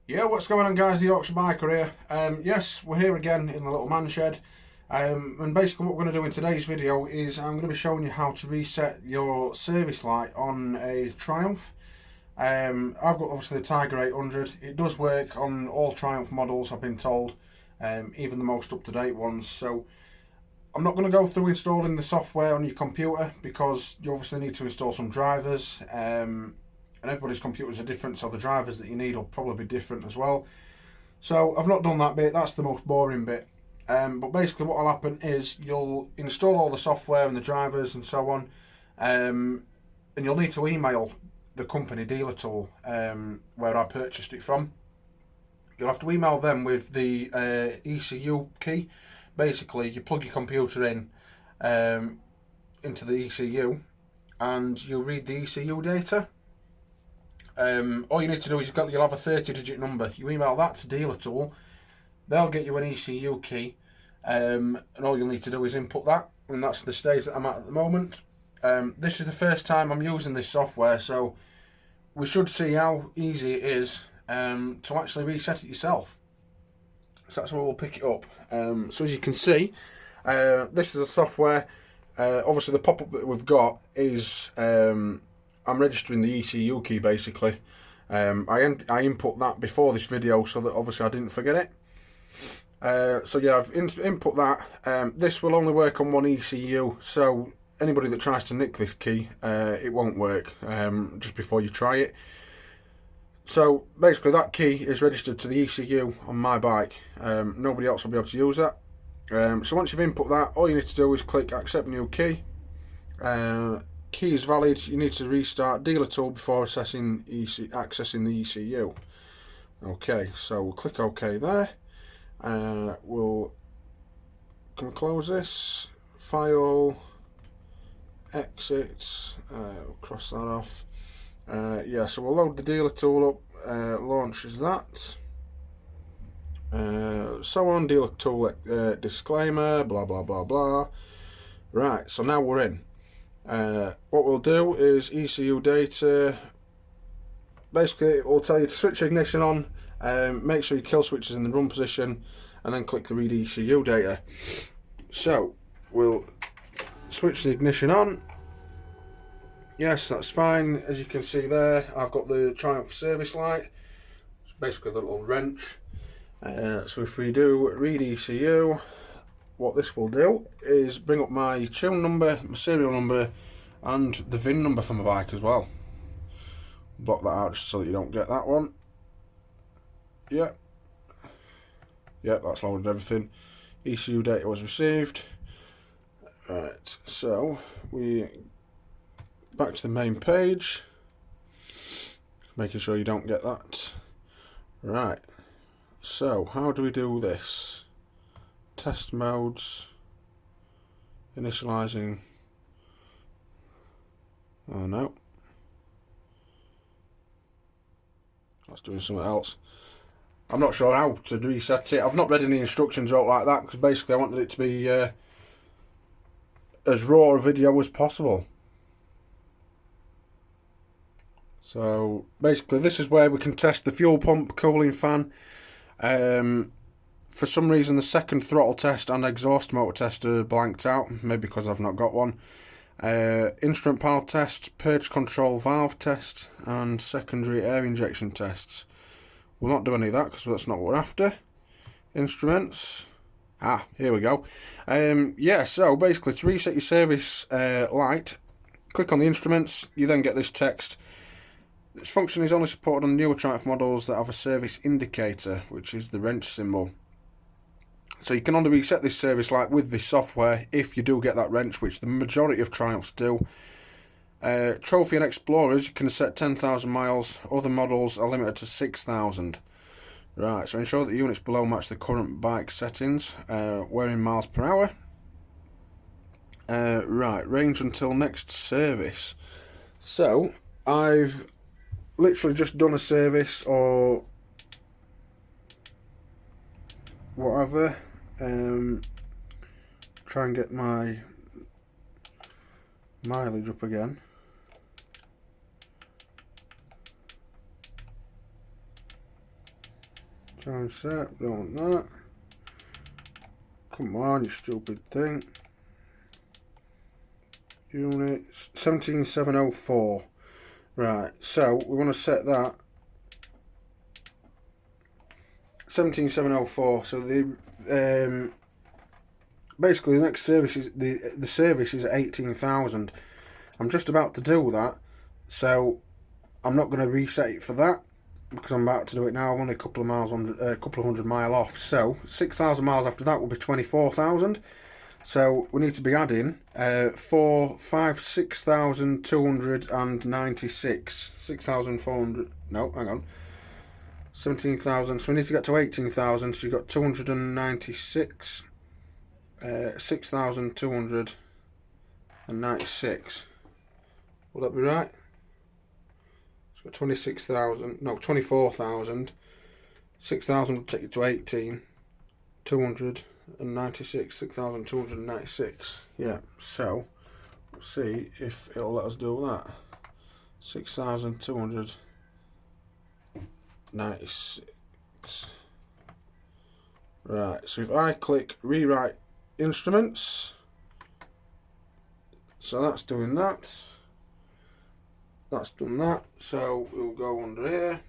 Yeah, what's going on, guys? The Yorkshire Biker here. Yes, we're here again in the little man shed. And basically what we're going to do in today's video is I'm going to be showing you how to reset your service light on a Triumph. I've got obviously the Tiger 800. It does work on all Triumph models, I've been told, even the most up-to-date ones. So I'm not going to go through installing the software on your computer because you obviously need to install some drivers. And everybody's computers are different, so the drivers that you need will probably be different as well. So I've not done that bit, that's the most boring bit. But basically what will happen is you'll install all the software and the drivers and so on, and you'll need to email the company DealerTool, where I purchased it from. You'll have to email them with the ECU key. Basically, you plug your computer in into the ECU and you'll read the ECU data. All you need to do is you'll have a 30-digit number. You email that to DealerTool, they'll get you an ECU key, and all you'll need to do is input that, and that's the stage that I'm at the moment. This is the first time I'm using this software, so we should see how easy it is to actually reset it yourself. So that's where we'll pick it up. So as you can see, this is a software. Obviously the pop-up that we've got is I'm registering the ECU key basically. I input that before this video so that obviously I didn't forget it. So yeah, I've input that. This will only work on one ECU, so anybody that tries to nick this key, it won't work just before you try it. So basically that key is registered to the ECU on my bike. Nobody else will be able to use that. So once you've input that, all you need to do is click accept new key. Key is valid. You need to restart DealerTool before accessing the ECU. Okay, so we'll click OK there. We'll close this, file, exit, we'll cross that off. Yeah, so we'll load the DealerTool up, launches that. So on, DealerTool disclaimer, blah blah blah blah. Right, so now we're in. What we'll do is ECU data. Basically, it will tell you to switch ignition on, make sure your kill switch is in the run position, and then click the read ECU data. So we'll switch the ignition on. Yes, that's fine. As you can see there, I've got the Triumph service light. It's basically the little wrench. So if we do read ECU, what this will do is bring up my tune number, my serial number, and the VIN number for my bike as well. Block that out just so that you don't get that one. Yep, that's loaded everything. ECU data was received. Right, so we back to the main page, making sure you don't get that. Right, so how do we do this? Test modes, initializing. Oh no, that's doing something else. I'm not sure how to reset it. I've not read any instructions out like that because basically I wanted it to be as raw a video as possible. So basically this is where we can test the fuel pump, cooling fan. For some reason the second throttle test and exhaust motor test are blanked out, maybe because I've not got one. Instrument power test, purge control valve test, and secondary air injection tests. We'll not do any of that because that's not what we're after. Instruments. Here we go. Yeah, so basically to reset your service light, click on the instruments, you then get this text. This function is only supported on newer Triumph models that have a service indicator, which is the wrench symbol. So you can only reset this service light with this software if you do get that wrench, which the majority of Triumphs do. Trophy and Explorers, you can set 10,000 miles. Other models are limited to 6,000. Right, so ensure that the units below match the current bike settings. We're in miles per hour. Right, range until next service. So, I've literally just done a service or whatever. Try and get my mileage up again. Time set, don't want that. Come on, you stupid thing. Units 17704. Right, so we want to set that 17704. So the basically the next service is the service is at 18,000. I'm just about to do that, so I'm not going to reset it for that because I'm about to do it now. I'm only a couple of miles on a couple of hundred mile off. So 6,000 miles after that will be 24,000. So we need to be adding 6,296. 6,400. No, hang on. 17,000. So we need to get to 18,000. So you've got 296. 6,296. Will that be right? So 26,000. No, 24,000. 6,000 will take you to 18. 296. 6,296. Yeah. So we'll see if it'll let us do that. 6,296. Right. So if I click rewrite instruments, so that's doing that. That's done that. So we'll go under here.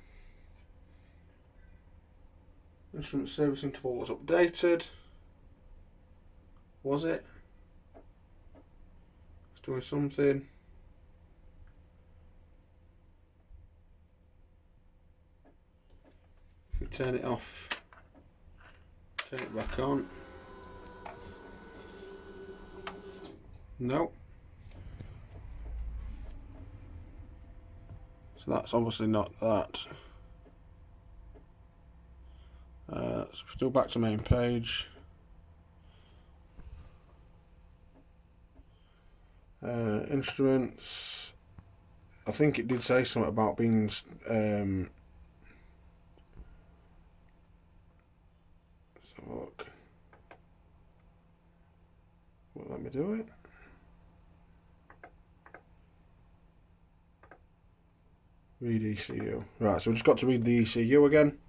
Instrument service interval was updated. Was it? It's doing something. If we turn it off, turn it back on. No. So that's obviously not that. So still back to main page. Instruments. I think it did say something about being let's have a look. Well, let me do it. Read ECU. Right, so we've just got to read the ECU again.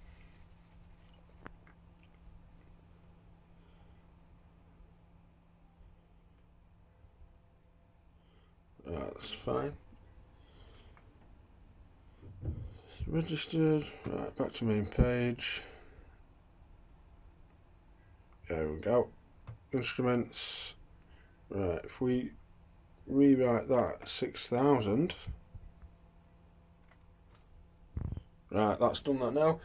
That's fine. It's registered. Right, back to main page. There we go. Instruments. Right, if we rewrite that 6,000. Right, that's done that now.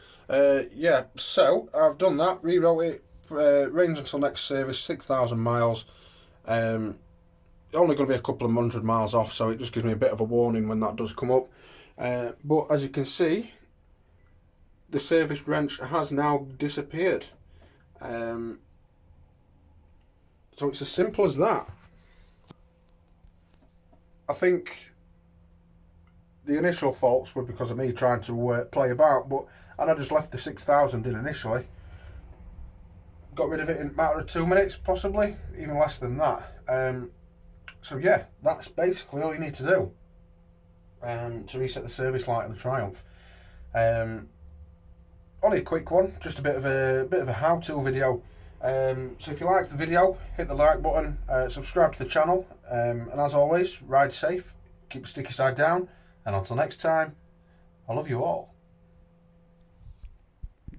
Yeah, so I've done that. Rewrote it. Range until next service 6,000 miles. Only going to be a couple of hundred miles off, so it just gives me a bit of a warning when that does come up. But as you can see, the service wrench has now disappeared. So it's as simple as that. I think the initial faults were because of me trying to play about, and I just left the 6,000 in initially. Got rid of it in a matter of 2 minutes, possibly, even less than that. So yeah, that's basically all you need to do to reset the service light of the Triumph. Only a quick one, just a bit of a how-to video. So if you liked the video, hit the like button, subscribe to the channel, and as always, ride safe, keep the sticky side down, and until next time, I love you all.